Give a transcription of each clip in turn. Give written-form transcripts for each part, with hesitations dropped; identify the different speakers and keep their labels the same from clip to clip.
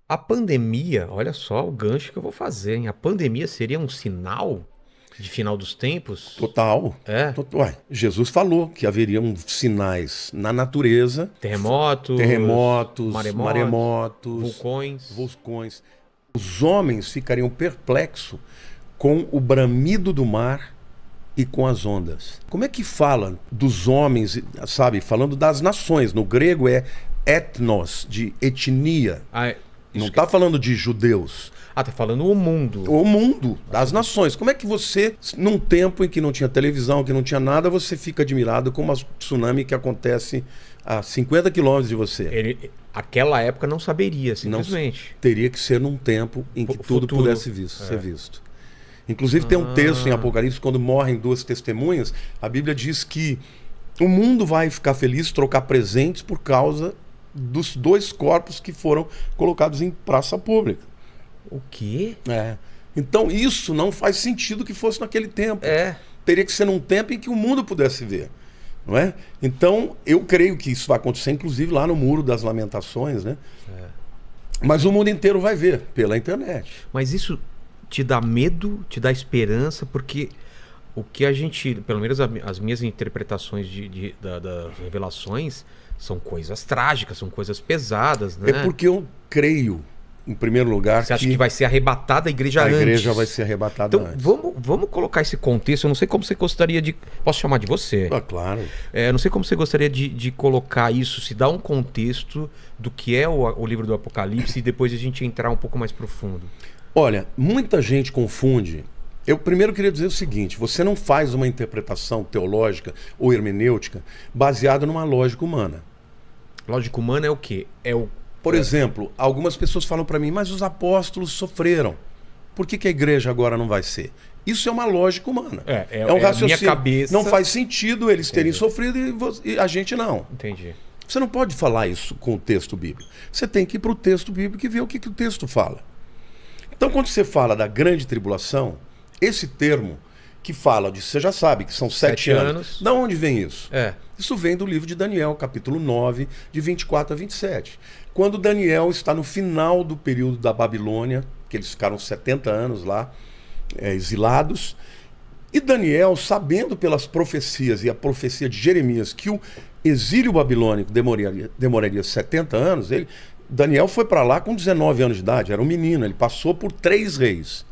Speaker 1: A pandemia, olha só o gancho que eu vou fazer, hein? A pandemia seria um sinal de final dos tempos?
Speaker 2: Total.
Speaker 1: É?
Speaker 2: Ué, Jesus falou que haveriam sinais na natureza,
Speaker 1: Terremotos,
Speaker 2: terremotos,
Speaker 1: maremotos,
Speaker 2: maremotos,
Speaker 1: vulcões.
Speaker 2: vulcões. Os homens ficariam perplexos com o bramido do mar e com as ondas. Como é que fala dos homens, sabe? Falando das nações. No grego é etnos, de etnia.
Speaker 1: Ah,
Speaker 2: Não
Speaker 1: isso que...
Speaker 2: está falando de judeus.
Speaker 1: tá falando o mundo.
Speaker 2: O mundo das nações. Como é que você, num tempo em que não tinha televisão, que não tinha nada, você fica admirado com uma tsunami que acontece a 50 quilômetros de você?
Speaker 1: Aquela época não saberia,
Speaker 2: Não
Speaker 1: simplesmente.
Speaker 2: teria que ser num tempo em que tudo
Speaker 1: Futuro.
Speaker 2: pudesse ser visto. Inclusive tem um texto em Apocalipse, quando morrem duas testemunhas, a Bíblia diz que o mundo vai ficar feliz, trocar presentes por causa dos dois corpos que foram colocados em praça pública.
Speaker 1: O quê?
Speaker 2: É. Então isso não faz sentido que fosse naquele tempo.
Speaker 1: É.
Speaker 2: Teria que ser num tempo em que o mundo pudesse ver, não é? Então eu creio que isso vai acontecer, inclusive lá no Muro das Lamentações, né? Mas o mundo inteiro vai ver pela internet.
Speaker 1: Mas isso te dá medo, te dá esperança, porque o que a gente, pelo menos as minhas interpretações das revelações, são coisas trágicas, são coisas pesadas, né?
Speaker 2: É porque eu creio, em primeiro lugar,
Speaker 1: Você acha que vai ser arrebatada a igreja
Speaker 2: a
Speaker 1: antes?
Speaker 2: igreja vai ser arrebatada
Speaker 1: Então,
Speaker 2: antes.
Speaker 1: vamos colocar esse contexto. Eu não sei como você gostaria de... Posso chamar de você?
Speaker 2: Ah, claro.
Speaker 1: Eu não sei como você gostaria de colocar isso, se dá um contexto do que é o livro do Apocalipse e depois a gente entrar um pouco mais profundo.
Speaker 2: Olha, muita gente confunde. Eu primeiro queria dizer o seguinte: você não faz uma interpretação teológica ou hermenêutica baseada numa lógica humana.
Speaker 1: Lógica humana é o quê?
Speaker 2: Por exemplo, algumas pessoas falam para mim, mas os apóstolos sofreram. Por que a igreja agora não vai ser? Isso é uma lógica humana.
Speaker 1: É
Speaker 2: um
Speaker 1: a minha
Speaker 2: raciocínio.
Speaker 1: cabeça.
Speaker 2: Não faz sentido eles terem
Speaker 1: Entendi.
Speaker 2: sofrido e a gente não.
Speaker 1: Entendi.
Speaker 2: Você não pode falar isso com o texto bíblico. Você tem que ir para o texto bíblico e ver o que o texto fala. Então, quando você fala da grande tribulação, esse termo que fala de, você já sabe que são 7 anos. Da onde vem isso? Isso vem do livro de Daniel, capítulo 9, de 24 a 27. Quando Daniel está no final do período da Babilônia, que eles ficaram 70 anos lá, exilados, e Daniel, sabendo pelas profecias e a profecia de Jeremias que o exílio babilônico demoraria 70 anos, Daniel foi para lá com 19 anos de idade, era um menino, ele passou por 3 reis.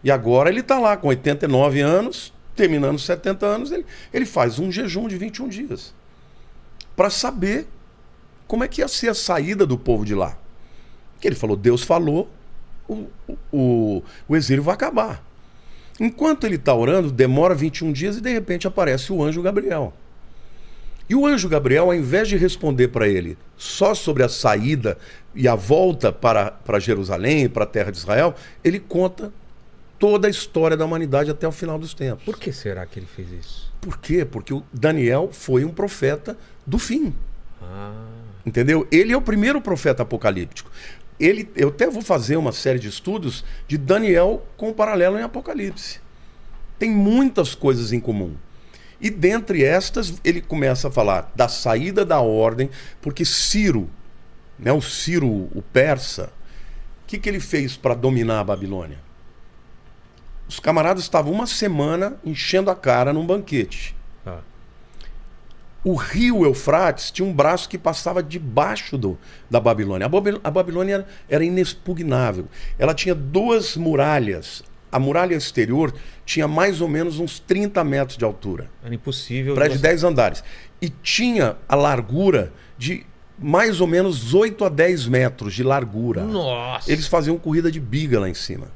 Speaker 2: E agora ele está lá com 89 anos, terminando 70 anos, ele faz um jejum de 21 dias. Para saber como é que ia ser a saída do povo de lá. Porque ele falou, Deus falou, o exílio vai acabar. Enquanto ele está orando, demora 21 dias e de repente aparece o anjo Gabriel. E o anjo Gabriel, ao invés de responder para ele só sobre a saída e a volta para Jerusalém, para a terra de Israel, ele conta toda a história da humanidade até o final dos tempos.
Speaker 1: Por que será que ele fez isso?
Speaker 2: Por quê? Porque o Daniel foi um profeta do fim. Entendeu? Ele é o primeiro profeta apocalíptico. Eu até vou fazer uma série de estudos de Daniel com paralelo em Apocalipse. Tem muitas coisas em comum. E dentre estas, ele começa a falar da saída da ordem, porque Ciro, né, o Ciro, o persa, o que ele fez para dominar a Babilônia? Os camaradas estavam uma semana enchendo a cara num banquete. O rio Eufrates tinha um braço que passava debaixo da Babilônia. A Babilônia era inexpugnável. Ela tinha 2 muralhas. A muralha exterior tinha mais ou menos uns 30 metros de altura.
Speaker 1: Era impossível.
Speaker 2: Prédio de 10 andares. E tinha a largura de mais ou menos 8 a 10 metros de largura.
Speaker 1: Nossa!
Speaker 2: Eles faziam corrida de biga lá em cima.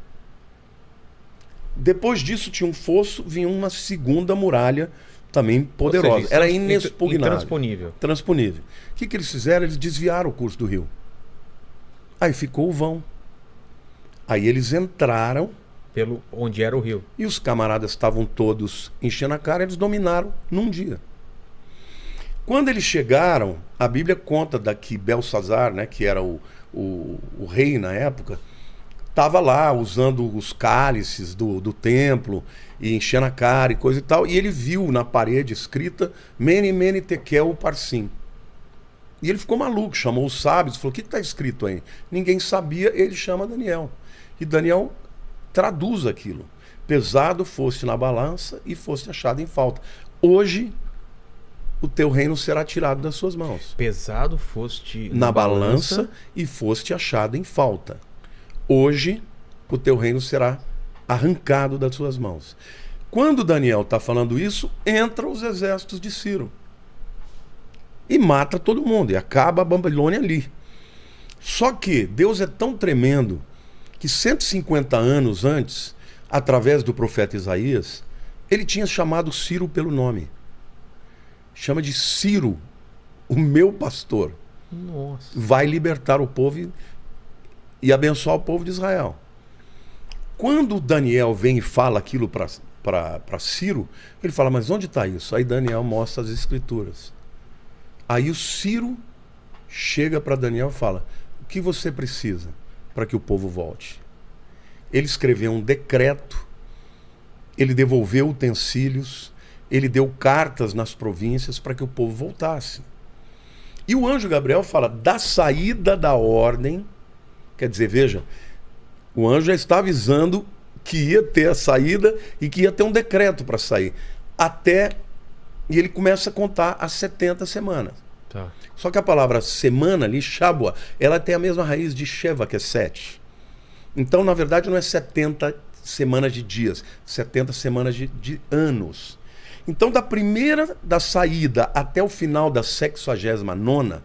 Speaker 2: Depois disso tinha um fosso, vinha uma segunda muralha também poderosa.
Speaker 1: Ou seja,
Speaker 2: era inexpugnável.
Speaker 1: Intransponível.
Speaker 2: Transponível. O que eles fizeram? Eles desviaram o curso do rio. Aí ficou o vão. Aí eles entraram.
Speaker 1: Pelo onde era o rio.
Speaker 2: E os camaradas estavam todos enchendo a cara, eles dominaram num dia. Quando eles chegaram, a Bíblia conta que Belsazar, né, que era o rei na época, estava lá usando os cálices do templo e enchendo a cara e coisa e tal. E ele viu na parede escrita Mene, Mene, Tekel, Parsim. E ele ficou maluco, chamou os sábios, falou: o que está escrito aí? Ninguém sabia, ele chama Daniel. E Daniel traduz aquilo. Pesado foste na balança e foste achado em falta. Hoje, o teu reino será tirado das suas mãos.
Speaker 1: Pesado foste
Speaker 2: Na balança e foste achado em falta. Hoje, o teu reino será arrancado das suas mãos. Quando Daniel está falando isso, entram os exércitos de Ciro. E mata todo mundo, e acaba a Babilônia ali. Só que Deus é tão tremendo que 150 anos antes, através do profeta Isaías, ele tinha chamado Ciro pelo nome. Chama de Ciro, o meu pastor.
Speaker 1: Nossa.
Speaker 2: Vai libertar o povo e abençoar o povo de Israel. Quando Daniel vem e fala aquilo para Ciro, ele fala: mas onde está isso? Aí Daniel mostra as escrituras. Aí o Ciro chega para Daniel e fala: o que você precisa para que o povo volte? Ele escreveu um decreto, ele devolveu utensílios, ele deu cartas nas províncias para que o povo voltasse. E o anjo Gabriel fala da saída da ordem, quer dizer, veja, o anjo já está avisando que ia ter a saída e que ia ter um decreto para sair. E ele começa a contar as 70 semanas.
Speaker 1: Tá.
Speaker 2: Só que a palavra semana ali, Shabua, ela tem a mesma raiz de Sheva, que é 7. Então, na verdade, não é 70 semanas de dias, 70 semanas de anos. Então, da saída até o final da 69ª,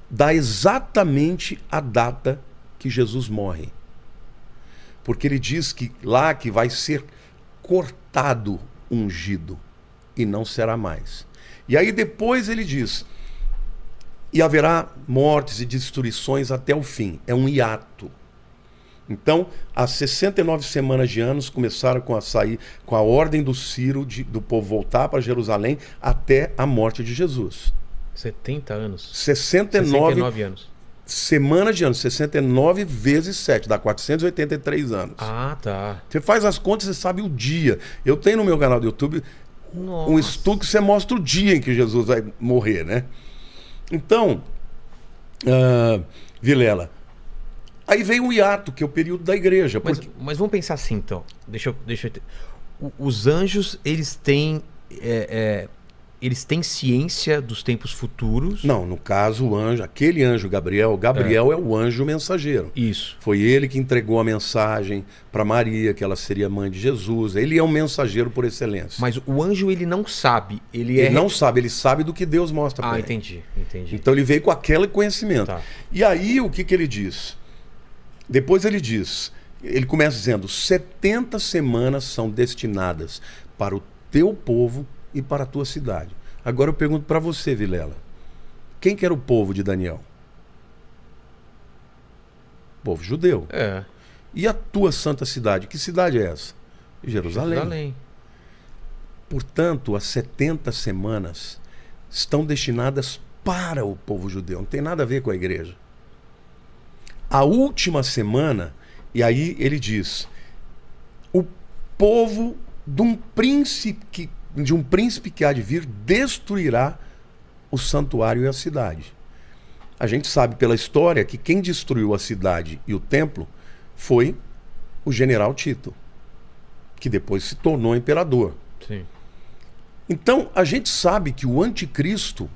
Speaker 2: dá exatamente a data que Jesus morre. Porque ele diz que lá que vai ser cortado ungido e não será mais. E aí depois ele diz: e haverá mortes e destruições até o fim. É um hiato. Então, as 69 semanas de anos começaram com a ordem do Ciro do povo voltar para Jerusalém até a morte de Jesus.
Speaker 1: 70 anos.
Speaker 2: 69
Speaker 1: anos.
Speaker 2: Semanas de anos, 69 vezes 7, dá 483 anos.
Speaker 1: Ah, tá.
Speaker 2: Você faz as contas, você sabe o dia. Eu tenho no meu canal do YouTube um estudo que você mostra o dia em que Jesus vai morrer, né? Então, Vilela, aí vem o hiato, que é o período da igreja.
Speaker 1: Mas vamos pensar assim, então. Deixa eu os anjos, eles têm ciência dos tempos futuros?
Speaker 2: Não, no caso, aquele anjo Gabriel é o anjo mensageiro.
Speaker 1: Isso.
Speaker 2: Foi ele que entregou a mensagem para Maria, que ela seria mãe de Jesus. Ele é um mensageiro por excelência.
Speaker 1: Mas o anjo, ele não sabe.
Speaker 2: Ele não sabe, ele sabe do que Deus mostra para ele.
Speaker 1: Entendi.
Speaker 2: Então ele veio com aquele conhecimento.
Speaker 1: Tá.
Speaker 2: E aí, o que ele diz? Depois ele começa dizendo: 70 semanas são destinadas para o teu povo e para a tua cidade. Agora eu pergunto para você, Vilela, quem que era o povo de Daniel? Povo judeu.
Speaker 1: É.
Speaker 2: E a tua santa cidade? Que cidade é essa? Jerusalém. Portanto, as 70 semanas estão destinadas para o povo judeu. Não tem nada a ver com a igreja. A última semana, e aí ele diz: o povo de um príncipe que há de vir destruirá o santuário e a cidade. A gente sabe pela história que quem destruiu a cidade e o templo foi o general Tito, que depois se tornou imperador.
Speaker 1: Sim.
Speaker 2: Então a gente sabe que o anticristo,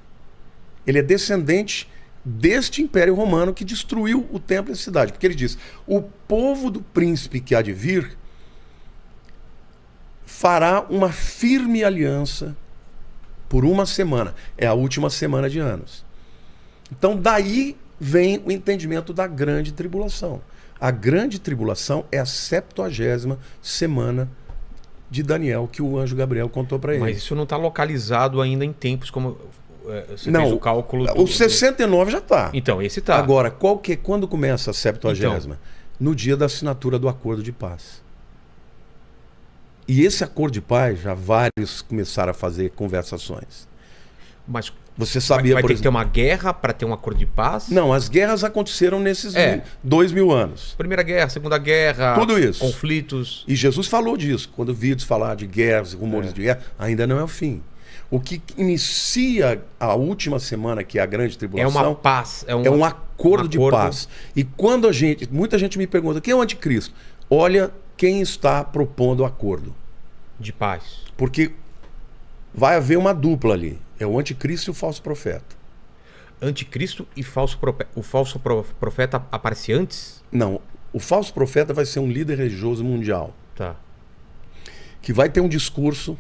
Speaker 2: ele é descendente deste império romano que destruiu o templo e a cidade. Porque ele diz: o povo do príncipe que há de vir fará uma firme aliança por uma semana. É a última semana de anos. Então daí vem o entendimento da grande tribulação. A grande tribulação é a 70ª semana de Daniel, que o anjo Gabriel contou para ele.
Speaker 1: Mas isso não está localizado ainda em tempos como você
Speaker 2: não,
Speaker 1: fez o cálculo.
Speaker 2: O 69 já está.
Speaker 1: Então, esse está.
Speaker 2: Agora, quando começa a 70ª? No dia da assinatura do acordo de paz. E esse acordo de paz, já vários começaram a fazer conversações.
Speaker 1: Mas
Speaker 2: você sabia,
Speaker 1: vai ter que ter uma guerra para ter um acordo de paz?
Speaker 2: Não, as guerras aconteceram nesses 2000 anos.
Speaker 1: Primeira Guerra, Segunda Guerra,
Speaker 2: tudo isso.
Speaker 1: Conflitos.
Speaker 2: E Jesus falou disso. Quando vídeos falar de guerras, rumores de guerra, ainda não é o fim. O que inicia a última semana, que é a grande
Speaker 1: É
Speaker 2: tribulação,
Speaker 1: uma paz.
Speaker 2: é um acordo de paz. E quando muita gente me pergunta, quem é o anticristo? Olha quem está propondo o acordo.
Speaker 1: De paz.
Speaker 2: Porque vai haver uma dupla ali. É o anticristo e o falso profeta.
Speaker 1: Anticristo e falso profeta. O falso profeta aparece antes?
Speaker 2: Não, o falso profeta vai ser um líder religioso mundial.
Speaker 1: Tá.
Speaker 2: Que vai ter um discurso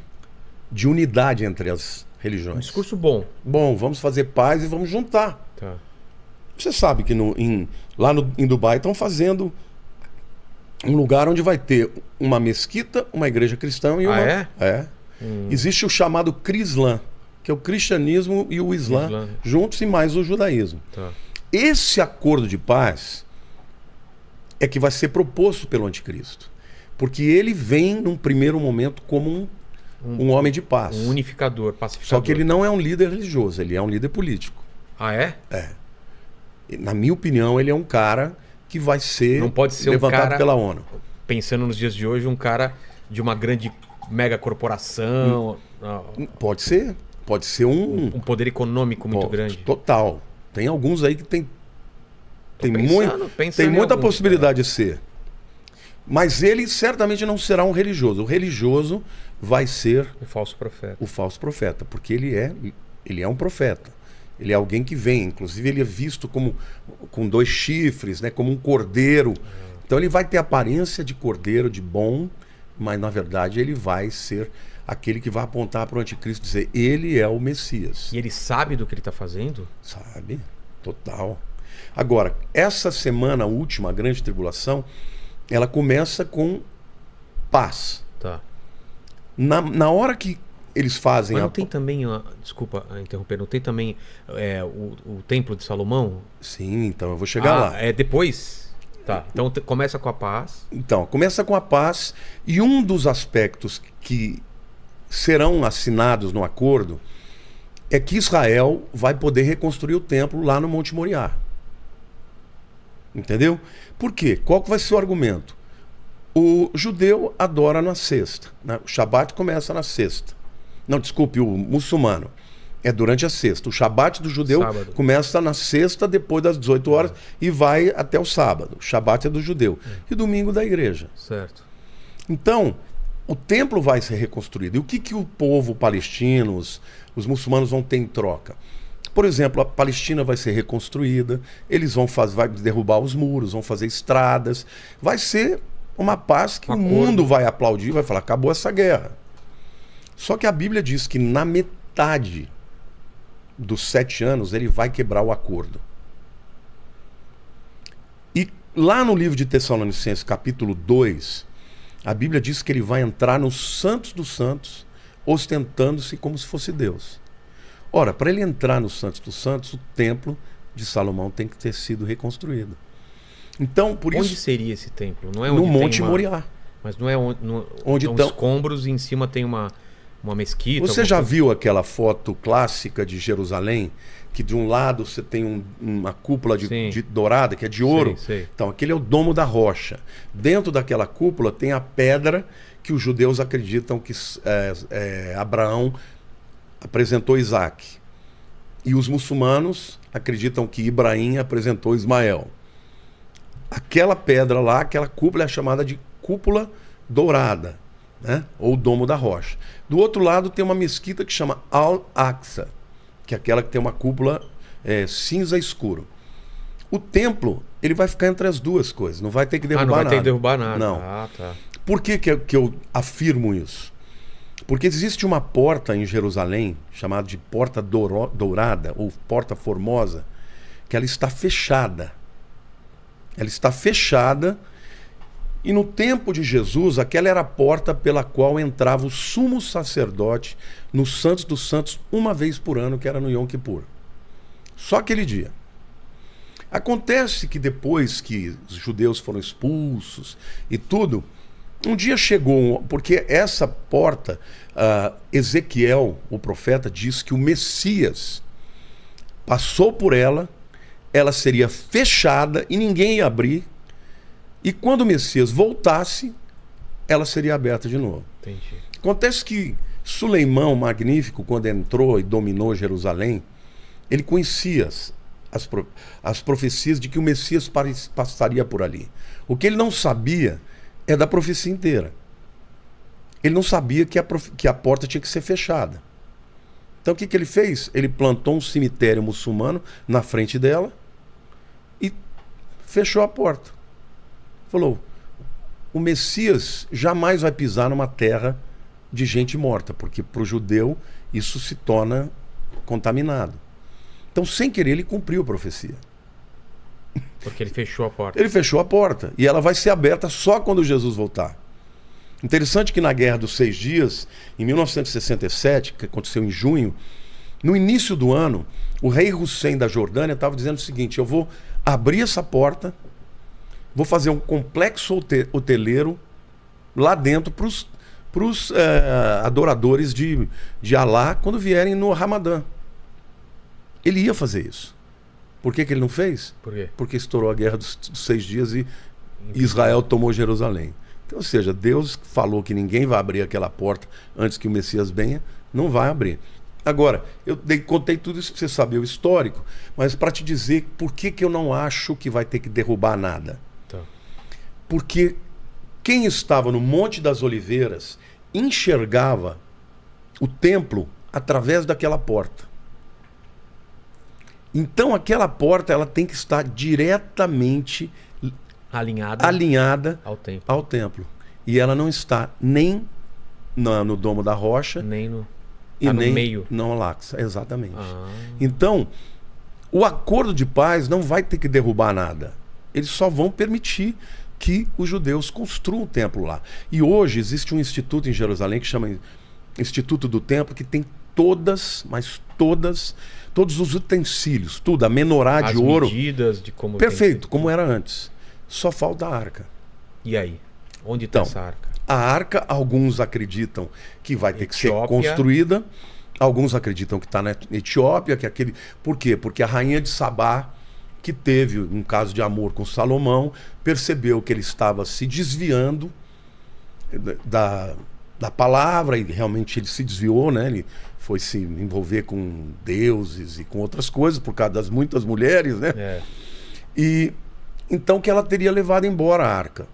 Speaker 2: de unidade entre as religiões.
Speaker 1: Um discurso bom.
Speaker 2: Bom, vamos fazer paz e vamos juntar.
Speaker 1: Tá.
Speaker 2: Você sabe que lá em Dubai estão fazendo um lugar onde vai ter uma mesquita, uma igreja cristã e uma...
Speaker 1: É?
Speaker 2: Existe o chamado Crislã, que é o cristianismo e o Islã juntos, e mais o judaísmo.
Speaker 1: Tá.
Speaker 2: Esse acordo de paz é que vai ser proposto pelo anticristo. Porque ele vem, num primeiro momento, como um homem de paz.
Speaker 1: Um unificador, pacificador.
Speaker 2: Só que ele não é um líder religioso, ele é um líder político.
Speaker 1: Ah, é?
Speaker 2: É. Na minha opinião, ele é um cara que vai ser,
Speaker 1: não pode ser
Speaker 2: levantado
Speaker 1: um cara,
Speaker 2: pela ONU.
Speaker 1: Pensando nos dias de hoje, um cara de uma grande mega corporação.
Speaker 2: Pode ser. Pode ser um
Speaker 1: poder econômico muito grande.
Speaker 2: Total. Tem alguns aí que tem
Speaker 1: pensando
Speaker 2: muita
Speaker 1: alguns,
Speaker 2: possibilidade de ser. Mas ele certamente não será um religioso. O religioso vai ser
Speaker 1: o falso profeta.
Speaker 2: O falso profeta, porque ele é um profeta. Ele é alguém que vem, inclusive ele é visto com 2 chifres, né, como um cordeiro. Então ele vai ter aparência de cordeiro, de bom, mas na verdade ele vai ser aquele que vai apontar para o anticristo e dizer, ele é o Messias.
Speaker 1: E ele sabe do que ele está fazendo?
Speaker 2: Sabe, total. Agora, essa semana última, a grande tribulação, ela começa com paz.
Speaker 1: Tá.
Speaker 2: Na hora que eles fazem...
Speaker 1: Mas não tem também, desculpa interromper, não tem também o Templo de Salomão?
Speaker 2: Sim, então eu vou chegar lá.
Speaker 1: É depois? Tá, então começa com a paz.
Speaker 2: Então, começa com a paz, e um dos aspectos que serão assinados no acordo é que Israel vai poder reconstruir o templo lá no Monte Moriá. Entendeu? Por quê? Qual que vai ser o argumento? O judeu adora na sexta, né? O Shabat começa na sexta. Não, desculpe, o muçulmano. É durante a sexta. O Shabat do judeu começa na sexta, depois das 18 horas, e vai até o sábado. O Shabat é do judeu. E domingo da igreja.
Speaker 1: Certo.
Speaker 2: Então, o templo vai ser reconstruído. E o que o povo palestino, os muçulmanos vão ter em troca? Por exemplo, a Palestina vai ser reconstruída, eles vai derrubar os muros, vão fazer estradas. Vai ser uma paz que o mundo vai aplaudir, vai falar, acabou essa guerra. Só que a Bíblia diz que na metade dos 7 anos ele vai quebrar o acordo. E lá no livro de Tessalonicenses, capítulo 2, a Bíblia diz que ele vai entrar nos santos dos santos, ostentando-se como se fosse Deus. Ora, para ele entrar nos santos dos santos, o templo de Salomão tem que ter sido reconstruído. Então, por isso...
Speaker 1: Onde seria esse templo? Não é
Speaker 2: no Monte Moriá.
Speaker 1: Mas não é onde estão escombros e em cima tem uma mesquita?
Speaker 2: Você já viu aquela foto clássica de Jerusalém? Que de um lado você tem uma cúpula de dourada, que é de ouro.
Speaker 1: Sei.
Speaker 2: Então, aquele é o domo da rocha. Dentro daquela cúpula tem a pedra que os judeus acreditam que Abraão apresentou Isaac. E os muçulmanos acreditam que Ibrahim apresentou Ismael. Aquela pedra lá, aquela cúpula é chamada de cúpula dourada, né? Ou domo da rocha. Do outro lado tem uma mesquita que chama Al-Aqsa, que é aquela que tem uma cúpula cinza escuro. O templo, ele vai ficar entre as duas coisas, não vai ter que derrubar nada.
Speaker 1: Não vai ter que derrubar nada.
Speaker 2: Não.
Speaker 1: Tá.
Speaker 2: Por que eu afirmo isso? Porque existe uma porta em Jerusalém, chamada de Porta Dourada, ou Porta Formosa, que ela está fechada. Ela está fechada, e no tempo de Jesus, aquela era a porta pela qual entrava o sumo sacerdote nos Santos dos Santos uma vez por ano, que era no Yom Kippur. Só aquele dia. Acontece que depois que os judeus foram expulsos e tudo, um dia chegou, porque essa porta, Ezequiel, o profeta, diz que o Messias passou por ela, ela seria fechada e ninguém ia abrir, e quando o Messias voltasse, ela seria aberta de novo.
Speaker 1: Entendi.
Speaker 2: Acontece que Suleimão Magnífico, quando entrou e dominou Jerusalém, ele conhecia as profecias de que o Messias passaria por ali. O que ele não sabia é da profecia inteira. Ele não sabia que a porta tinha que ser fechada. Então o que ele fez? Ele plantou um cemitério muçulmano na frente dela e fechou a porta. Falou, o Messias jamais vai pisar numa terra de gente morta, porque para o judeu isso se torna contaminado. Então, sem querer, ele cumpriu a profecia.
Speaker 1: Porque ele fechou a porta.
Speaker 2: Ele fechou a porta. E ela vai ser aberta só quando Jesus voltar. Interessante que na Guerra dos 6 Dias, em 1967, que aconteceu em junho, no início do ano, o rei Hussein da Jordânia estava dizendo o seguinte: eu vou abrir essa porta, vou fazer um complexo hoteleiro lá dentro para os adoradores de Alá quando vierem no Ramadã. Ele ia fazer isso. Por que ele não fez?
Speaker 1: Por quê?
Speaker 2: Porque estourou a Guerra dos 6 Dias e Israel tomou Jerusalém. Então, ou seja, Deus falou que ninguém vai abrir aquela porta antes que o Messias venha, não vai abrir. Agora, eu contei tudo isso para você saber o histórico, mas para te dizer por que eu não acho que vai ter que derrubar nada.
Speaker 1: Tá.
Speaker 2: Porque quem estava no Monte das Oliveiras enxergava o templo através daquela porta. Então aquela porta ela tem que estar diretamente alinhada ao templo. E ela não está nem no Domo da Rocha,
Speaker 1: nem no,
Speaker 2: e nem
Speaker 1: no meio.
Speaker 2: Não lá, exatamente. Então, o acordo de paz não vai ter que derrubar nada. Eles só vão permitir que os judeus construam um templo lá. E hoje existe um instituto em Jerusalém que chama Instituto do Templo, que tem todos os utensílios, tudo, a menorá de ouro.
Speaker 1: As medidas de como...
Speaker 2: Perfeito, como era antes. Só falta a arca.
Speaker 1: E aí? Onde está essa arca?
Speaker 2: A arca, alguns acreditam que vai ter que ser construída. Alguns acreditam que está na Etiópia, que é aquele... Por quê? Porque a rainha de Sabá, que teve um caso de amor com Salomão, percebeu que ele estava se desviando da palavra, e realmente ele se desviou, né? Ele foi se envolver com deuses e com outras coisas, por causa das muitas mulheres, né? E então que ela teria levado embora a arca.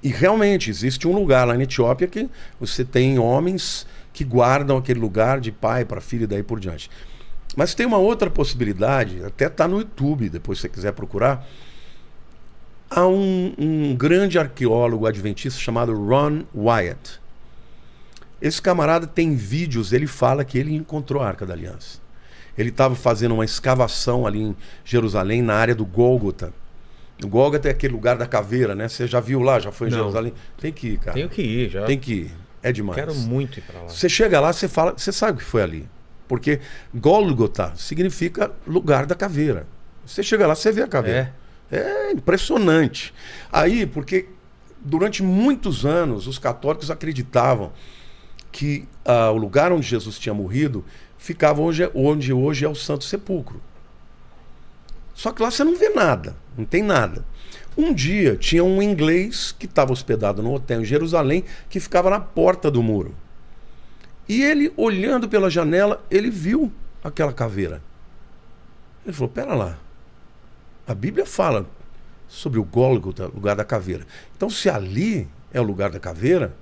Speaker 2: E realmente existe um lugar lá na Etiópia que você tem homens que guardam aquele lugar de pai para filho e daí por diante. Mas tem uma outra possibilidade, até está no YouTube, depois se você quiser procurar. Há um grande arqueólogo adventista chamado Ron Wyatt. Esse camarada tem vídeos, ele fala que ele encontrou a Arca da Aliança. Ele estava fazendo uma escavação ali em Jerusalém, na área do Gólgota. O Gólgota é aquele lugar da caveira, né? Você já viu lá? Já foi em Jerusalém? Tem que ir, cara.
Speaker 1: Tenho que ir, já.
Speaker 2: Tem que ir. É demais.
Speaker 1: Quero muito ir para lá.
Speaker 2: Você chega lá, você fala, você sabe o que foi ali. Porque Gólgota significa lugar da caveira. Você chega lá, você vê a caveira. É impressionante. Aí, porque durante muitos anos os católicos acreditavam que o lugar onde Jesus tinha morrido ficava onde hoje é o Santo Sepulcro. Só que lá você não vê nada, não tem nada. Um dia tinha um inglês que estava hospedado no hotel em Jerusalém, que ficava na porta do muro. E ele, olhando pela janela, ele viu aquela caveira. Ele falou, pera lá, a Bíblia fala sobre o Gólgota, lugar da caveira. Então, se ali é o lugar da caveira,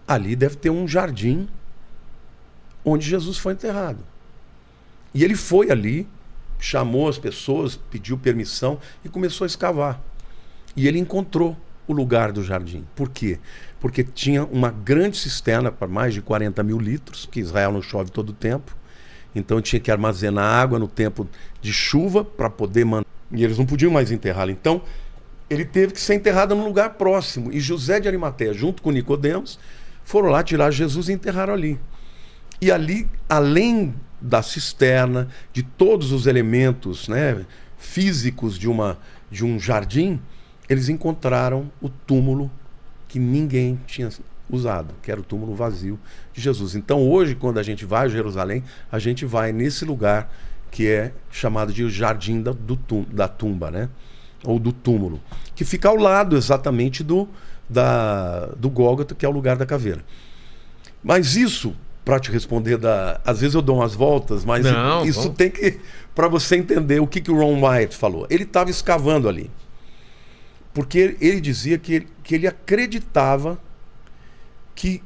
Speaker 2: ali deve ter um jardim onde Jesus foi enterrado. E ele foi ali, chamou as pessoas, pediu permissão e começou a escavar. E ele encontrou o lugar do jardim. Por quê? Porque tinha uma grande cisterna para mais de 40 mil litros, porque Israel não chove todo o tempo. Então tinha que armazenar água no tempo de chuva para poder manter. E eles não podiam mais enterrá-lo. Então ele teve que ser enterrado num lugar próximo. E José de Arimateia, junto com Nicodemos, foram lá tirar Jesus e enterraram ali. E ali, além da cisterna, de todos os elementos, né, físicos de um jardim, eles encontraram o túmulo que ninguém tinha usado, que era o túmulo vazio de Jesus. Então hoje, quando a gente vai a Jerusalém, a gente vai nesse lugar que é chamado de Jardim da Tumba, né? Ou do túmulo, que fica ao lado exatamente do Gólgota, que é o lugar da caveira. Mas isso, para te responder, às vezes eu dou umas voltas, mas
Speaker 1: Não,
Speaker 2: isso
Speaker 1: vamos.
Speaker 2: tem que... Para você entender o que o Ron White falou. Ele estava escavando ali. Porque ele dizia que ele acreditava que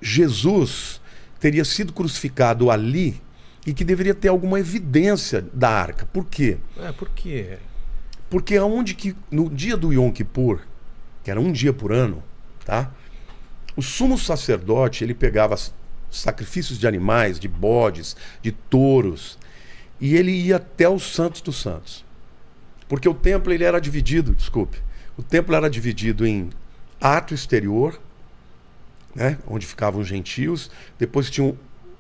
Speaker 2: Jesus teria sido crucificado ali e que deveria ter alguma evidência da arca. Por quê?
Speaker 1: Por quê?
Speaker 2: Porque aonde que no dia do Yom Kippur, que era um dia por ano, tá? O sumo sacerdote, ele pegava sacrifícios de animais, de bodes, de touros, e ele ia até os Santos dos Santos. Porque o templo ele era dividido, o templo era dividido em átrio exterior, né, onde ficavam os gentios, depois tinha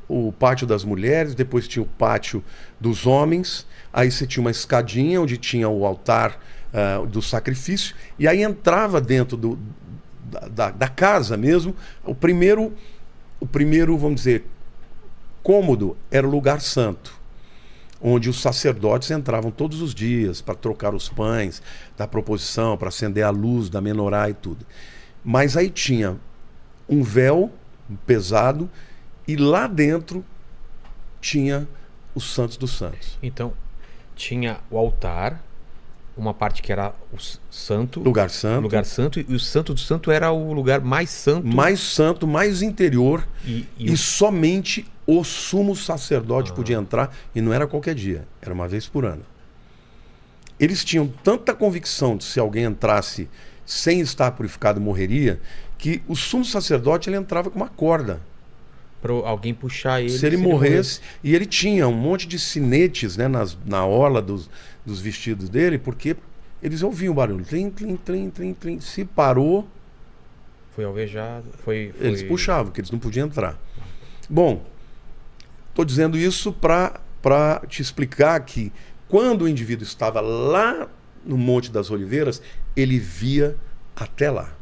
Speaker 2: o pátio das mulheres, depois tinha o pátio dos homens, aí você tinha uma escadinha onde tinha o altar do sacrifício, e aí entrava dentro da casa mesmo, o primeiro, vamos dizer, cômodo era o lugar santo, onde os sacerdotes entravam todos os dias para trocar os pães da proposição, para acender a luz da menorá e tudo. Mas aí tinha um véu pesado e lá dentro tinha os Santos dos Santos.
Speaker 1: Então, tinha o altar, uma parte que era o santo.
Speaker 2: Lugar santo.
Speaker 1: Lugar santo, e o santo do santo era o lugar mais santo.
Speaker 2: Mais santo, mais interior.
Speaker 1: E
Speaker 2: somente o sumo sacerdote podia entrar, e não era qualquer dia, era uma vez por ano. Eles tinham tanta convicção de se alguém entrasse sem estar purificado morreria, que o sumo sacerdote ele entrava com uma corda.
Speaker 1: Para alguém puxar ele.
Speaker 2: Se ele morresse. E ele tinha um monte de sinetes, né, na orla dos vestidos dele, porque eles ouviam o barulho. Tlim, tlim, tlim, tlim, tlim. Se parou...
Speaker 1: Foi alvejado.
Speaker 2: Eles puxavam, porque eles não podiam entrar. Bom, estou dizendo isso para te explicar que quando o indivíduo estava lá no Monte das Oliveiras, ele via até lá.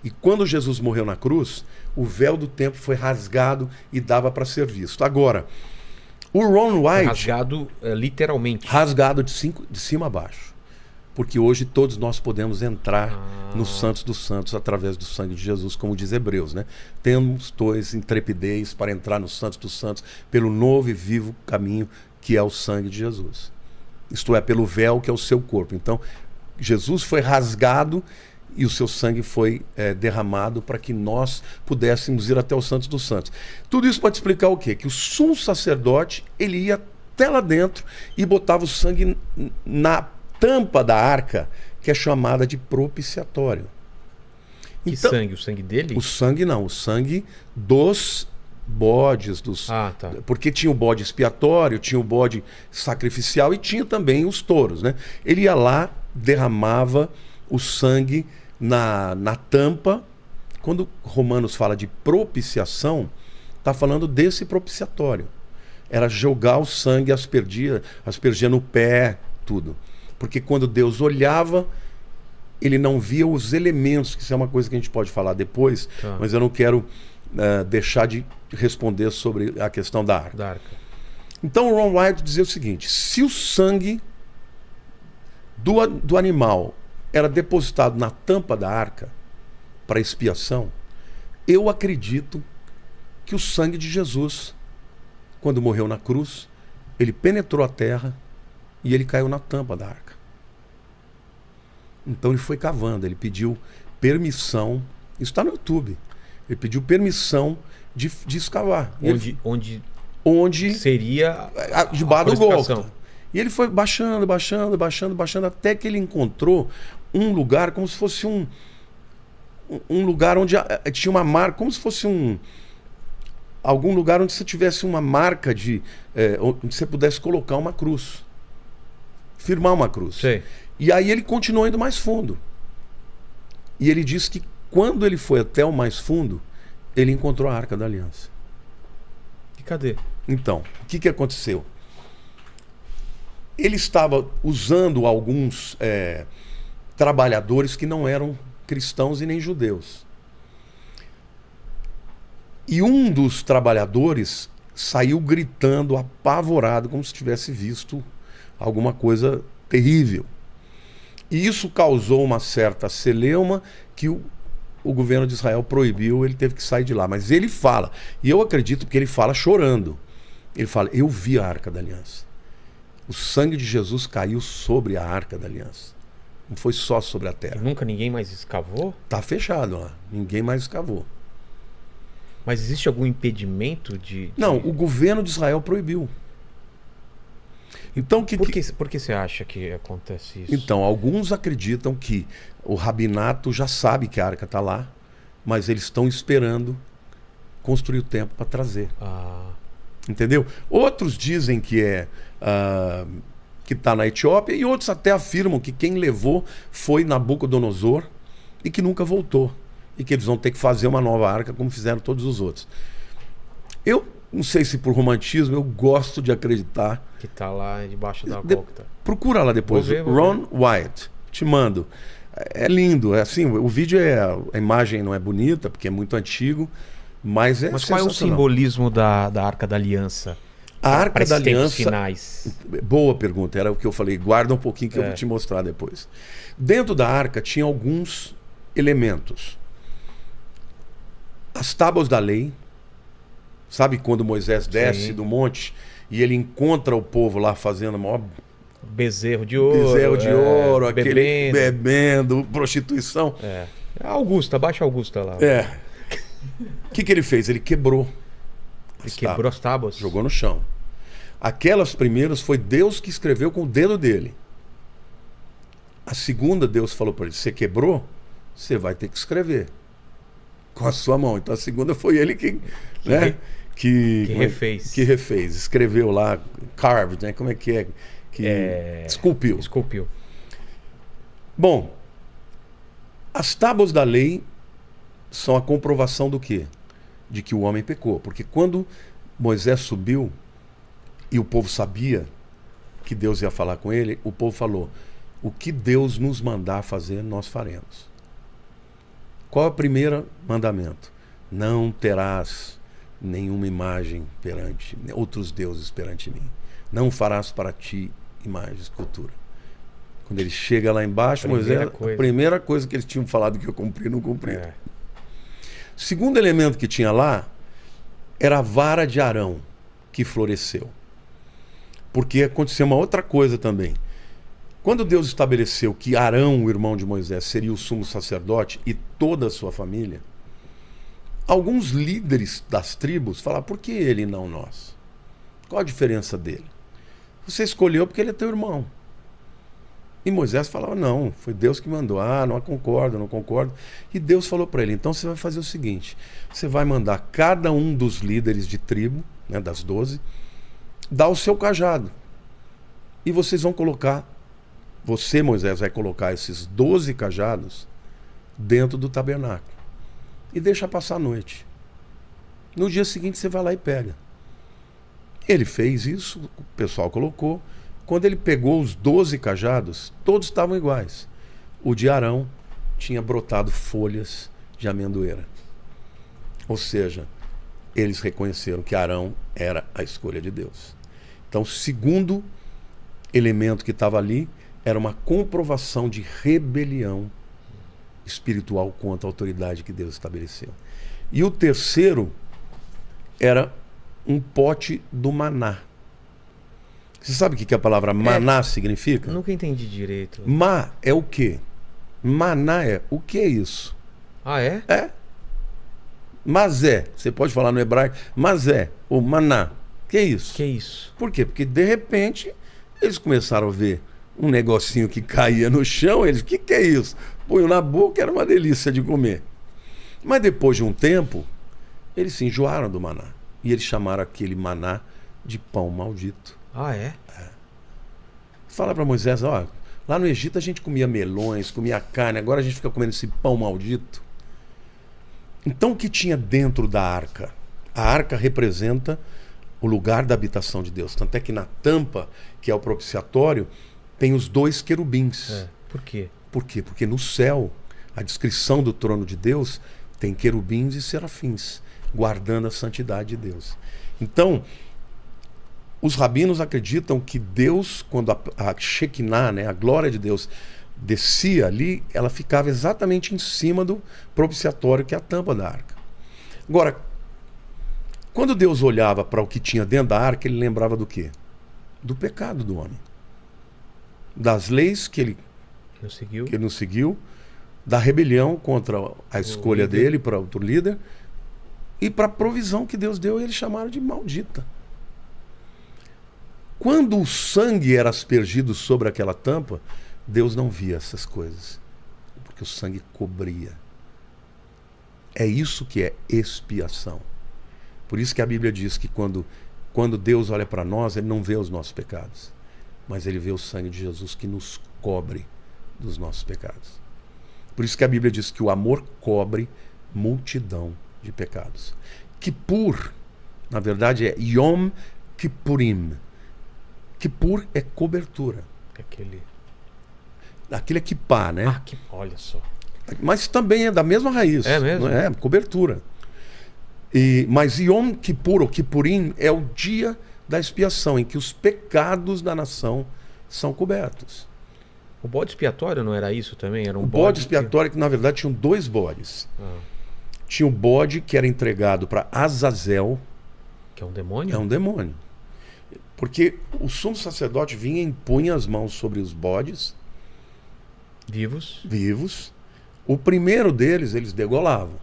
Speaker 2: E quando Jesus morreu na cruz, o véu do templo foi rasgado e dava para ser visto. Agora, o Ron White...
Speaker 1: Rasgado literalmente.
Speaker 2: Rasgado de cima a baixo. Porque hoje todos nós podemos entrar nos Santos dos Santos através do sangue de Jesus, como diz Hebreus, né? Temos, pois, intrepidez para entrar nos Santos dos Santos pelo novo e vivo caminho que é o sangue de Jesus. Isto é, pelo véu que é o seu corpo. Então, Jesus foi rasgado e o seu sangue foi derramado para que nós pudéssemos ir até os Santos dos Santos. Tudo isso pode explicar o quê? Que o sumo sacerdote, ele ia até lá dentro e botava o sangue na tampa da arca, que é chamada de propiciatório.
Speaker 1: Que
Speaker 2: então,
Speaker 1: sangue? O sangue dele?
Speaker 2: O sangue não, o sangue dos bodes,
Speaker 1: tá.
Speaker 2: Porque tinha o bode expiatório, tinha o bode sacrificial e tinha também os touros, né? Ele ia lá, derramava o sangue na tampa. Quando Romanos fala de propiciação, está falando desse propiciatório. Era jogar o sangue, aspergia no pé, tudo. Porque quando Deus olhava, ele não via os elementos, que isso é uma coisa que a gente pode falar depois, mas eu não quero deixar de responder sobre a questão da arca. Então o Ron White dizia o seguinte: se o sangue do animal era depositado na tampa da arca para expiação, eu acredito que o sangue de Jesus, quando morreu na cruz, ele penetrou a terra e ele caiu na tampa da arca. Então ele foi cavando, ele pediu permissão, isso está no YouTube, ele pediu permissão de escavar. Onde
Speaker 1: seria
Speaker 2: debaixo do Gólgota. E ele foi baixando, até que ele encontrou um lugar como se fosse um lugar onde tinha uma marca, como se fosse algum lugar onde você tivesse uma marca onde você pudesse colocar uma cruz, firmar uma cruz.
Speaker 1: Sei.
Speaker 2: E aí ele continuou indo mais fundo. E ele disse que quando ele foi até o mais fundo, ele encontrou a Arca da Aliança.
Speaker 1: E cadê?
Speaker 2: Então, o que aconteceu? Ele estava usando alguns trabalhadores que não eram cristãos e nem judeus. E um dos trabalhadores saiu gritando, apavorado, como se tivesse visto alguma coisa terrível. E isso causou uma certa celeuma que o governo de Israel proibiu, ele teve que sair de lá. Mas ele fala, e eu acredito que ele fala chorando. Ele fala, eu vi a Arca da Aliança. O sangue de Jesus caiu sobre a Arca da Aliança. Não foi só sobre a terra.
Speaker 1: E nunca ninguém mais escavou?
Speaker 2: Tá fechado lá. Ninguém mais escavou.
Speaker 1: Mas existe algum impedimento de...
Speaker 2: Não, o governo de Israel proibiu. Então,
Speaker 1: Por que você acha que acontece isso?
Speaker 2: Então, alguns acreditam que o rabinato já sabe que a arca está lá, mas eles estão esperando construir o templo para trazer. Entendeu? Outros dizem que que está na Etiópia, e outros até afirmam que quem levou foi Nabucodonosor e que nunca voltou. E que eles vão ter que fazer uma nova arca como fizeram todos os outros. Eu não sei se por romantismo, eu gosto de acreditar.
Speaker 1: Que está lá debaixo da Gólgota.
Speaker 2: Procura lá depois,
Speaker 1: vou ver.
Speaker 2: Ron Wyatt, te mando. É lindo, é assim, o vídeo a imagem não é bonita, porque é muito antigo, mas
Speaker 1: Mas qual é o simbolismo da Arca da Aliança?
Speaker 2: A Arca da Aliança...
Speaker 1: finais.
Speaker 2: Boa pergunta, era o que eu falei, guarda um pouquinho que eu vou te mostrar depois. Dentro da arca tinha alguns elementos. As tábuas da lei, sabe quando Moisés desce do monte e ele encontra o povo lá fazendo maior...
Speaker 1: Bezerro de ouro,
Speaker 2: aquele bebendo, prostituição.
Speaker 1: Augusta, baixa Augusta lá.
Speaker 2: O que ele fez? Ele quebrou.
Speaker 1: Ele quebrou as tábuas?
Speaker 2: Jogou no chão. Aquelas primeiras foi Deus que escreveu com o dedo dele. A segunda, Deus falou para ele, você quebrou? Você vai ter que escrever com a sua mão. Então a segunda foi ele que
Speaker 1: refez.
Speaker 2: Que refez. Escreveu lá, carved, né? Como é que é? Esculpiu.
Speaker 1: Esculpiu.
Speaker 2: Bom, as tábuas da lei são a comprovação do quê? De que o homem pecou. Porque quando Moisés subiu e o povo sabia que Deus ia falar com ele, o povo falou, o que Deus nos mandar fazer, nós faremos. Qual é o primeiro mandamento? Não terás nenhuma imagem perante, outros deuses perante mim. Não farás para ti imagem, escultura. Quando ele chega lá embaixo, Moisés, a primeira coisa que eles tinham falado que eu cumpri, não cumpri. Segundo elemento que tinha lá era a vara de Arão que floresceu. Porque aconteceu uma outra coisa também. Quando Deus estabeleceu que Arão, o irmão de Moisés, seria o sumo sacerdote e toda a sua família, alguns líderes das tribos falaram, por que ele e não nós? Qual a diferença dele? Você escolheu porque ele é teu irmão. E Moisés falava, não, foi Deus que mandou. Não concordo, não concordo. E Deus falou para ele, então você vai fazer o seguinte, você vai mandar cada um dos líderes de tribo, né, das 12, dar o seu cajado. E vocês vão colocar, você, Moisés, vai colocar esses 12 cajados dentro do tabernáculo. E deixa passar a noite. No dia seguinte você vai lá e pega. Ele fez isso, o pessoal colocou. Quando ele pegou os 12 cajados, todos estavam iguais. O de Arão tinha brotado folhas de amendoeira. Ou seja, eles reconheceram que Arão era a escolha de Deus. Então, o segundo elemento que estava ali era uma comprovação de rebelião espiritual contra a autoridade que Deus estabeleceu. E o terceiro era um pote do maná. Você sabe o que a palavra maná significa?
Speaker 1: Nunca entendi direito.
Speaker 2: Ma é o quê? Maná é o que é isso?
Speaker 1: É?
Speaker 2: É. Mazé. Você pode falar no hebraico mazé ou maná. Que é isso?
Speaker 1: Que é isso?
Speaker 2: Por quê? Porque de repente eles começaram a ver um negocinho que caía no chão. Eles, o que é isso? Põe na boca, era uma delícia de comer. Mas depois de um tempo, eles se enjoaram do maná. E eles chamaram aquele maná de pão maldito.
Speaker 1: É?
Speaker 2: Fala para Moisés, lá no Egito a gente comia melões, comia carne, agora a gente fica comendo esse pão maldito. Então o que tinha dentro da arca? A arca representa o lugar da habitação de Deus. Tanto é que na tampa, que é o propiciatório, tem os 2 querubins.
Speaker 1: Por quê?
Speaker 2: Por quê? Porque no céu, a descrição do trono de Deus tem querubins e serafins, guardando a santidade de Deus. Então, os rabinos acreditam que Deus, quando a Shekinah, né, a glória de Deus, descia ali, ela ficava exatamente em cima do propiciatório, que é a tampa da arca. Agora, quando Deus olhava para o que tinha dentro da arca, ele lembrava do quê? Do pecado do homem. Das leis que ele não seguiu, da rebelião contra a escolha dele para outro líder, e para a provisão que Deus deu, eles chamaram de maldita. Quando o sangue era aspergido sobre aquela tampa, Deus não via essas coisas, porque o sangue cobria. É isso que é expiação. Por isso que a Bíblia diz que quando Deus olha para nós, Ele não vê os nossos pecados, mas Ele vê o sangue de Jesus que nos cobre dos nossos pecados. Por isso que a Bíblia diz que o amor cobre multidão de pecados. Kippur, na verdade, é Yom Kippurim. Kippur é cobertura. Aquele é kippá, né?
Speaker 1: Olha só.
Speaker 2: Mas também é da mesma raiz.
Speaker 1: É mesmo?
Speaker 2: Não é? Cobertura. Mas Yom Kippur, ou Kippurim, é o dia da expiação, em que os pecados da nação são cobertos.
Speaker 1: O bode expiatório não era isso também? Era um
Speaker 2: bode expiatório que, na verdade, tinham dois bodes. Tinha o bode que era entregado para Azazel.
Speaker 1: Que é um demônio?
Speaker 2: É um demônio. Porque o sumo sacerdote vinha e impunha as mãos sobre os bodes vivos. O primeiro deles, eles degolavam.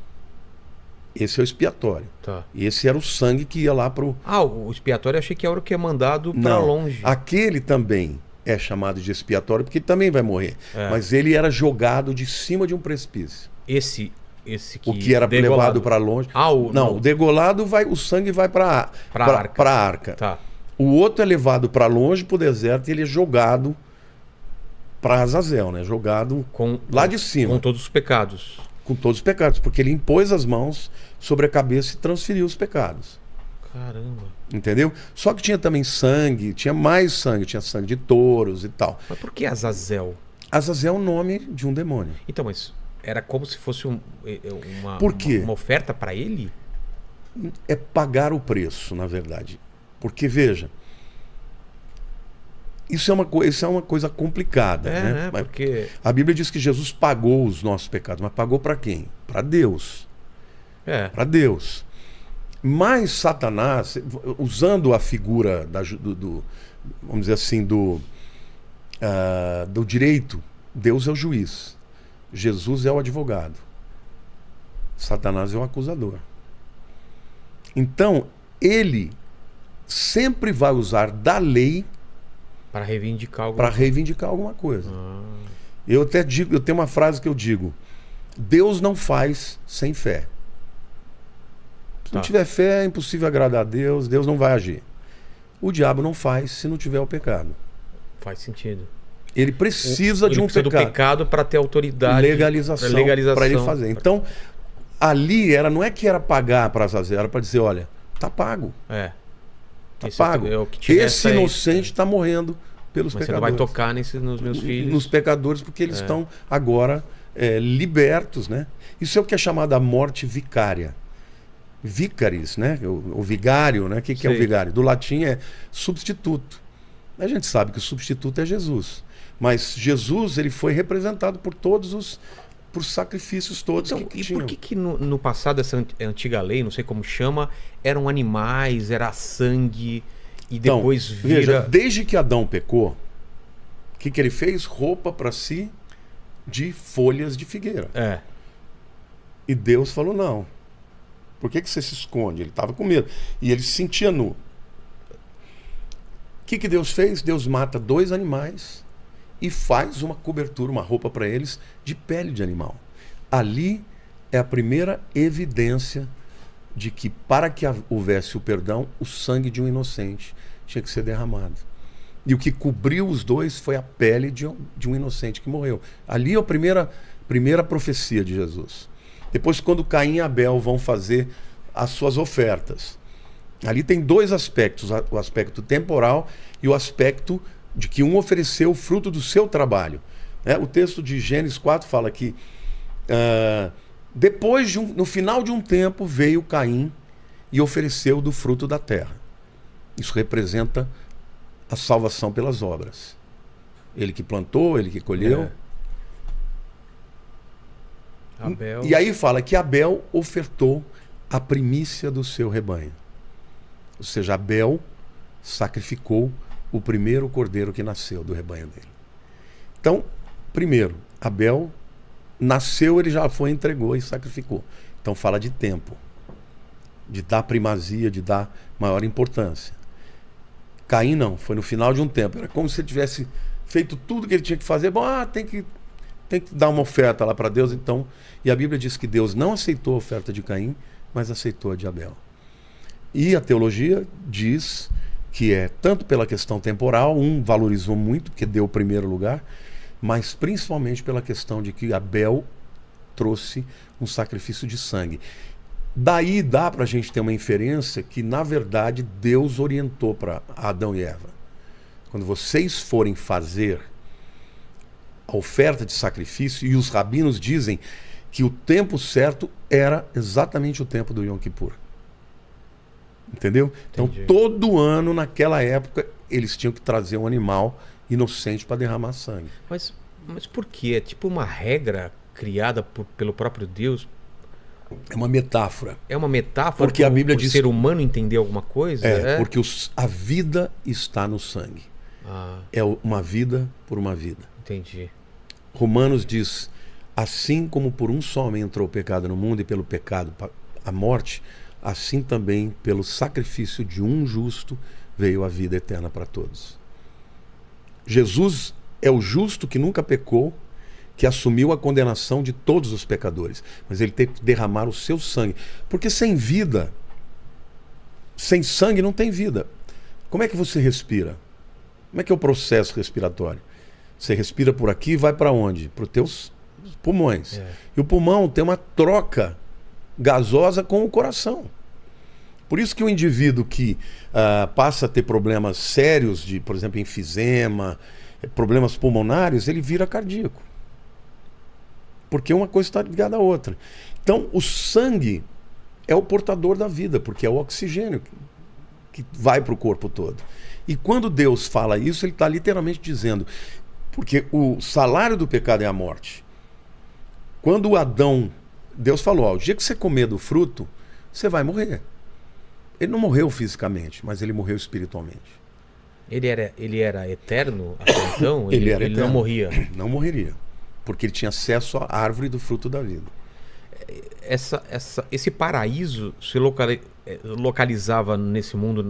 Speaker 2: Esse é o expiatório.
Speaker 1: Tá.
Speaker 2: E esse era o sangue que ia lá para o...
Speaker 1: o expiatório eu achei que era o que é mandado para longe.
Speaker 2: Aquele também é chamado de expiatório porque ele também vai morrer. Mas ele era jogado de cima de um precipício.
Speaker 1: Esse que
Speaker 2: o que era
Speaker 1: degolado.
Speaker 2: Levado para longe. O degolado o sangue vai para a arca.
Speaker 1: Tá.
Speaker 2: O outro é levado para longe, para o deserto, e ele é jogado para Azazel, né? Jogado lá de cima.
Speaker 1: Com todos os pecados.
Speaker 2: Com todos os pecados, porque ele impôs as mãos sobre a cabeça e transferiu os pecados.
Speaker 1: Caramba.
Speaker 2: Entendeu? Só que tinha também sangue, tinha mais sangue, tinha sangue de touros e tal.
Speaker 1: Mas por que Azazel?
Speaker 2: Azazel é o nome de um demônio.
Speaker 1: Então, mas era como se fosse
Speaker 2: Por quê?
Speaker 1: Uma oferta para ele?
Speaker 2: É pagar o preço, na verdade. Porque, veja, isso é uma coisa complicada. Né?
Speaker 1: Porque...
Speaker 2: A Bíblia diz que Jesus pagou os nossos pecados, mas pagou para quem? Para Deus. Para Deus. Mas Satanás, usando a figura vamos dizer assim, do direito, Deus é o juiz, Jesus é o advogado, Satanás é o acusador. Então, ele sempre vai usar da lei
Speaker 1: para reivindicar
Speaker 2: alguma coisa. Eu até digo, eu tenho uma frase que eu digo: Deus não faz sem fé. Se não tiver fé, é impossível agradar a Deus, Deus não vai agir. O diabo não faz se não tiver o pecado.
Speaker 1: Faz sentido.
Speaker 2: Ele precisa de um pecado.
Speaker 1: Do pecado para ter autoridade.
Speaker 2: Legalização. Para ele fazer. Então, ali não é que era pagar para Azazel, era para dizer: olha, tá pago. Tá pago. Esse inocente está morrendo pelos pecadores.
Speaker 1: Você não vai tocar nos meus filhos.
Speaker 2: Nos pecadores, porque eles estão agora libertos, né? Isso é o que é chamado a morte vicária. Vicaris, né? O vigário, né? O que é o vigário? Do latim é substituto. A gente sabe que o substituto é Jesus. Mas Jesus, ele foi representado por por sacrifícios todos que tinham.
Speaker 1: Por que no passado, essa antiga lei, não sei como chama, eram animais, era sangue, e depois
Speaker 2: veja, desde que Adão pecou, o que ele fez? Roupa para si de folhas de figueira. E Deus falou: não. Por que você se esconde? Ele estava com medo. E ele se sentia nu. O que Deus fez? Deus mata 2 animais e faz uma cobertura, uma roupa para eles de pele de animal. Ali é a primeira evidência de que, para que houvesse o perdão, o sangue de um inocente tinha que ser derramado. E o que cobriu os dois foi a pele de um inocente que morreu. Ali é a primeira profecia de Jesus. Depois, quando Caim e Abel vão fazer as suas ofertas, ali tem 2 aspectos: o aspecto temporal e o aspecto de que um ofereceu o fruto do seu trabalho. O texto de Gênesis 4 fala que no final de um tempo veio Caim e ofereceu do fruto da terra. Isso representa a salvação pelas obras. Ele que plantou, ele que colheu.
Speaker 1: Abel.
Speaker 2: E aí fala que Abel ofertou a primícia do seu rebanho. Ou seja, Abel sacrificou o primeiro cordeiro que nasceu do rebanho dele. Então, primeiro, Abel nasceu, ele já foi, entregou e sacrificou. Então fala de tempo, de dar primazia, de dar maior importância. Caim não, foi no final de um tempo. Era como se ele tivesse feito tudo que ele tinha que fazer. Bom, tem que dar uma oferta lá para Deus, então. E a Bíblia diz que Deus não aceitou a oferta de Caim, mas aceitou a de Abel. E a teologia diz que é tanto pela questão temporal, um valorizou muito, porque deu o primeiro lugar, mas principalmente pela questão de que Abel trouxe um sacrifício de sangue. Daí dá para a gente ter uma inferência que, na verdade, Deus orientou para Adão e Eva. Quando vocês forem fazer a oferta de sacrifício, e os rabinos dizem que o tempo certo era exatamente o tempo do Yom Kippur. Entendeu? Então,
Speaker 1: Entendi.
Speaker 2: todo ano, naquela época, eles tinham que trazer um animal inocente para derramar sangue.
Speaker 1: Mas por quê? É tipo uma regra criada pelo próprio Deus?
Speaker 2: É uma metáfora.
Speaker 1: É uma metáfora
Speaker 2: Porque a Bíblia
Speaker 1: pro
Speaker 2: diz
Speaker 1: ser humano entender alguma coisa?
Speaker 2: Porque a vida está no sangue. É uma vida por uma vida.
Speaker 1: Entendi.
Speaker 2: Romanos diz, assim como por um só homem entrou o pecado no mundo e pelo pecado a morte, assim também pelo sacrifício de um justo veio a vida eterna para todos. Jesus é o justo que nunca pecou, que assumiu a condenação de todos os pecadores, mas ele teve que derramar o seu sangue, porque sem vida, sem sangue não tem vida. Como é que você respira? Como é que é o processo respiratório? Você respira por aqui e vai para onde? Para os teus pulmões. E o pulmão tem uma troca gasosa com o coração. Por isso que o indivíduo que passa a ter problemas sérios, de, por exemplo, enfisema, problemas pulmonares, ele vira cardíaco. Porque uma coisa está ligada à outra. Então, o sangue é o portador da vida, porque é o oxigênio que vai para o corpo todo. E quando Deus fala isso, ele está literalmente dizendo, porque o salário do pecado é a morte. Quando Adão, Deus falou, o dia que você comer do fruto, você vai morrer. Ele não morreu fisicamente, mas ele morreu espiritualmente.
Speaker 1: Ele era eterno até então?
Speaker 2: Ele era
Speaker 1: ele
Speaker 2: eterno.
Speaker 1: não morria?
Speaker 2: Não morreria. Porque ele tinha acesso à árvore do fruto da vida.
Speaker 1: Esse paraíso se localizava nesse mundo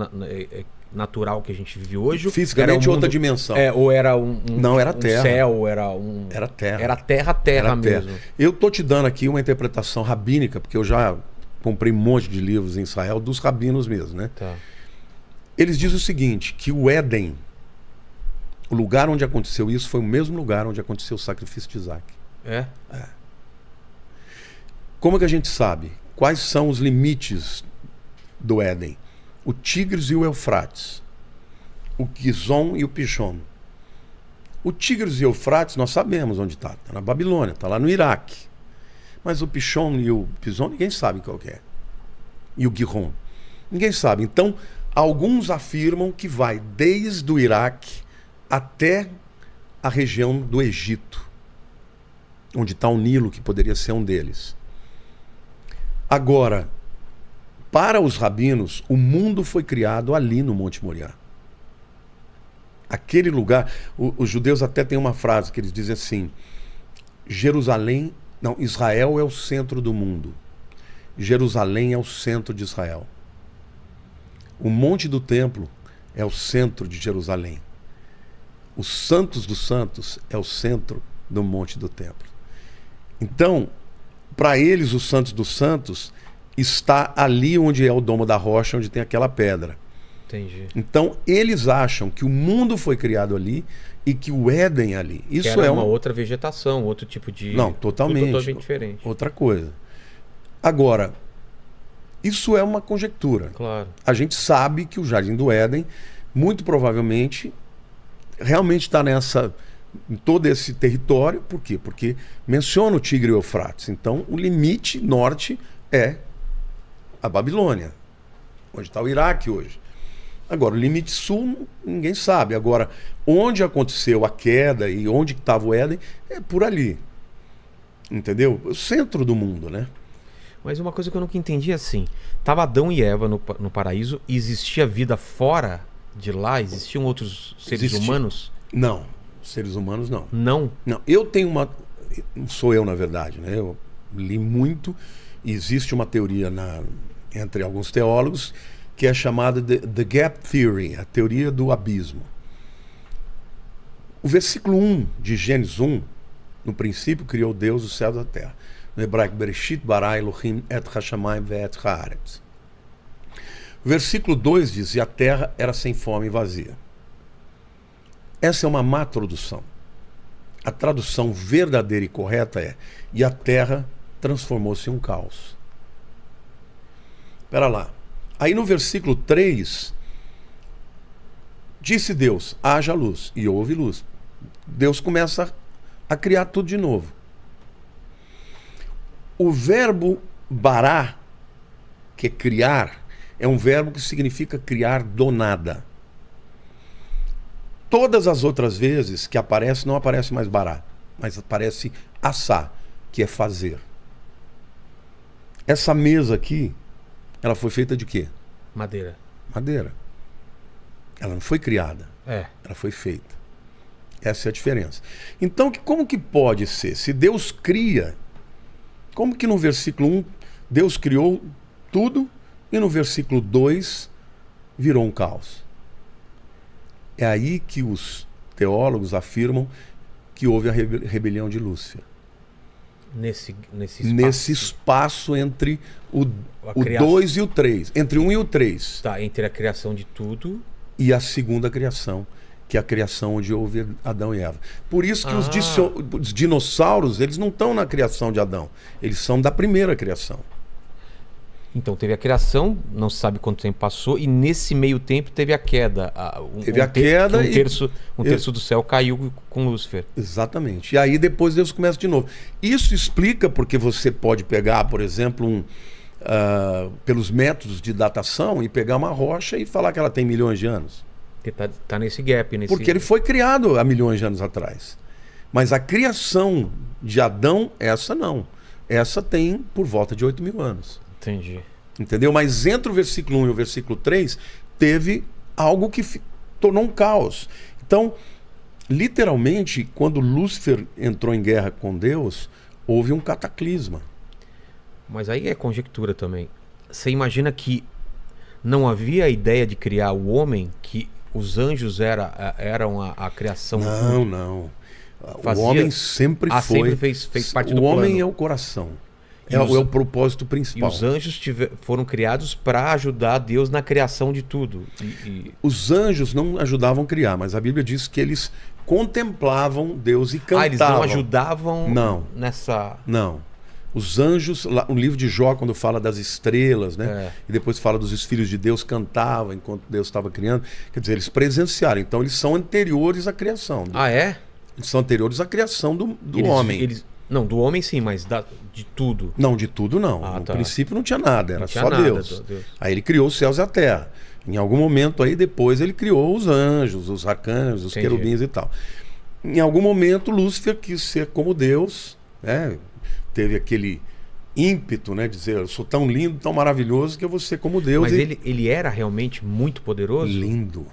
Speaker 1: natural que a gente vive hoje?
Speaker 2: Fisicamente outra dimensão.
Speaker 1: Ou era
Speaker 2: não, era terra.
Speaker 1: Céu,
Speaker 2: Era terra.
Speaker 1: Era terra mesmo.
Speaker 2: Eu estou te dando aqui uma interpretação rabínica, porque eu já comprei um monte de livros em Israel, dos rabinos mesmo, né?
Speaker 1: Tá.
Speaker 2: Eles dizem o seguinte, que o Éden, o lugar onde aconteceu isso, foi o mesmo lugar onde aconteceu o sacrifício de Isaac.
Speaker 1: É?
Speaker 2: Como é que a gente sabe? Quais são os limites do Éden? O Tigres e o Eufrates. O Gizom e o Pishon. O Tigres e o Eufrates, nós sabemos onde está. Está na Babilônia, está lá no Iraque. Mas o Pishon e o Pison, ninguém sabe qual que é. E o Gihon. Ninguém sabe. Então, alguns afirmam que vai desde o Iraque até a região do Egito, onde está o Nilo, que poderia ser um deles. Agora, para os rabinos, o mundo foi criado ali no Monte Moriá. Aquele lugar, os judeus até têm uma frase que eles dizem assim, Israel é o centro do mundo. Jerusalém é o centro de Israel. O Monte do Templo é o centro de Jerusalém. Os Santos dos Santos é o centro do Monte do Templo. Então, para eles, os Santos dos Santos está ali onde é o Domo da Rocha, onde tem aquela pedra.
Speaker 1: Entendi.
Speaker 2: Então, eles acham que o mundo foi criado ali e que o Éden é ali. Isso
Speaker 1: era
Speaker 2: é
Speaker 1: uma outra vegetação, outro tipo de...
Speaker 2: Não, totalmente.
Speaker 1: Tudo totalmente diferente.
Speaker 2: Outra coisa. Agora, isso é uma conjectura.
Speaker 1: Claro.
Speaker 2: A gente sabe que o Jardim do Éden, muito provavelmente, realmente está em todo esse território. Por quê? Porque menciona o Tigre e o Eufrates. Então, o limite norte é a Babilônia, onde está o Iraque hoje. Agora, o limite sul, ninguém sabe. Agora, onde aconteceu a queda e onde estava o Éden, é por ali. Entendeu? O centro do mundo, né?
Speaker 1: Mas uma coisa que eu nunca entendi é assim: tava Adão e Eva no paraíso, e existia vida fora de lá? Existiam outros seres humanos?
Speaker 2: Não, seres humanos não.
Speaker 1: Não?
Speaker 2: Não, eu tenho uma... Não sou eu, na verdade, né? Eu li muito, e existe uma teoria entre alguns teólogos que é chamada de The Gap Theory, a teoria do abismo. O versículo 1 de Gênesis 1, no princípio criou Deus os céus e a terra. No hebraico, Bereshit bara Elohim et hashamayim ve'et haaretz. O versículo 2 diz, e a terra era sem forma e vazia. Essa é uma má tradução. A tradução verdadeira e correta é, e a terra transformou-se em um caos. Espera lá. Aí no versículo 3, disse Deus, haja luz, e houve luz. Deus começa a criar tudo de novo. O verbo bará, que é criar, é um verbo que significa criar do nada. Todas as outras vezes que aparece, não aparece mais bará, mas aparece assá, que é fazer. Essa mesa aqui, ela foi feita de quê?
Speaker 1: Madeira.
Speaker 2: Madeira. Ela não foi criada. Ela foi feita. Essa é a diferença. Então, como que pode ser? Se Deus cria, como que no versículo 1 Deus criou tudo e no versículo 2 virou um caos? É aí que os teólogos afirmam que houve a rebelião de Lúcifer.
Speaker 1: Nesse
Speaker 2: espaço entre o 2 e o 3. Entre 1 e o 3.
Speaker 1: Tá, entre a criação de tudo
Speaker 2: e a segunda criação, que é a criação onde houve Adão e Eva. Por isso que os dinossauros, eles não estão na criação de Adão. Eles são da primeira criação.
Speaker 1: Então teve a criação, não se sabe quanto tempo passou, e nesse meio tempo teve a queda.
Speaker 2: Teve a queda
Speaker 1: e um terço do céu caiu com Lúcifer.
Speaker 2: Exatamente. E aí depois Deus começa de novo. Isso explica porque você pode pegar, por exemplo, pelos métodos de datação e pegar uma rocha e falar que ela tem milhões de anos.
Speaker 1: Tá nesse gap.
Speaker 2: Porque ele foi criado há milhões de anos atrás. Mas a criação de Adão, essa não. Essa tem por volta de 8.000 anos.
Speaker 1: Entendi.
Speaker 2: Entendeu? Mas entre o versículo 1 e o versículo 3, teve algo que tornou um caos. Então, literalmente, quando Lúcifer entrou em guerra com Deus, houve um cataclisma.
Speaker 1: Mas aí é conjectura também. Você imagina que não havia a ideia de criar o homem, que os anjos eram a criação...
Speaker 2: Não. O homem sempre foi...
Speaker 1: sempre fez parte do
Speaker 2: plano. O homem
Speaker 1: plano.
Speaker 2: É o coração. É o propósito principal.
Speaker 1: E os anjos foram criados para ajudar Deus na criação de tudo.
Speaker 2: Os anjos não ajudavam a criar, mas a Bíblia diz que eles contemplavam Deus e cantavam.
Speaker 1: Eles não ajudavam
Speaker 2: nessa... Não. Os anjos, lá, no livro de Jó, quando fala das estrelas, né? E depois fala dos filhos de Deus, cantavam enquanto Deus estava criando. Quer dizer, eles presenciaram. Então eles são anteriores à criação. Eles são anteriores à criação do homem.
Speaker 1: Não, do homem sim, mas de tudo.
Speaker 2: Não, de tudo não. No princípio não tinha nada, era só Deus. Aí ele criou os céus e a terra. Em algum momento aí depois ele criou os anjos, os arcanjos, os querubins e tal. Em algum momento Lúcifer quis ser como Deus, né? Teve aquele ímpeto, né? Dizer, eu sou tão lindo, tão maravilhoso que eu vou ser como Deus.
Speaker 1: Mas ele era realmente muito poderoso?
Speaker 2: Lindo.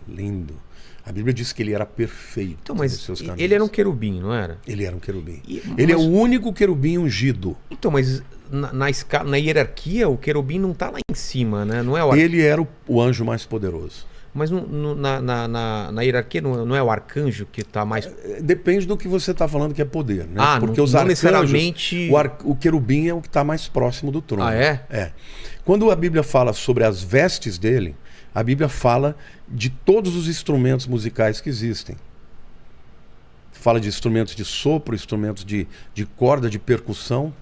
Speaker 2: A Bíblia diz que ele era perfeito.
Speaker 1: Então, mas ele era um querubim, não era?
Speaker 2: Ele era um querubim. Ele é o único querubim ungido.
Speaker 1: Então, mas na hierarquia, o querubim não está lá em cima, né? Não é
Speaker 2: Ele era o anjo mais poderoso.
Speaker 1: Mas na hierarquia não é o arcanjo que está mais...
Speaker 2: Depende do que você está falando que é poder, né?
Speaker 1: Porque os arcanjos, necessariamente...
Speaker 2: O querubim é o que está mais próximo do trono.
Speaker 1: É?
Speaker 2: Quando a Bíblia fala sobre as vestes dele, a Bíblia fala de todos os instrumentos musicais que existem. Fala de instrumentos de sopro, instrumentos de corda, de percussão.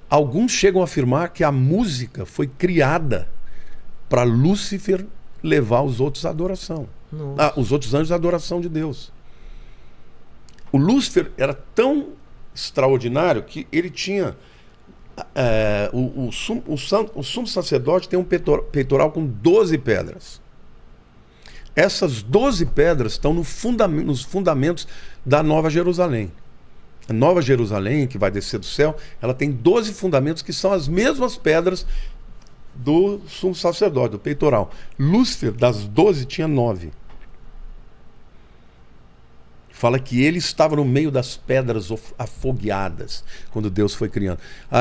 Speaker 2: Alguns chegam a afirmar que a música foi criada para Lúcifer levar os outros à adoração. Os outros anjos à adoração de Deus. O Lúcifer era tão extraordinário que ele tinha... o sumo sacerdote tem um peitoral com 12 pedras. Essas 12 pedras estão nos fundamentos da Nova Jerusalém. A Nova Jerusalém, que vai descer do céu, ela tem 12 fundamentos que são as mesmas pedras do sumo sacerdote, do peitoral. Lúcifer, das 12, tinha 9. Fala que ele estava no meio das pedras afogueadas quando Deus foi criando. Aí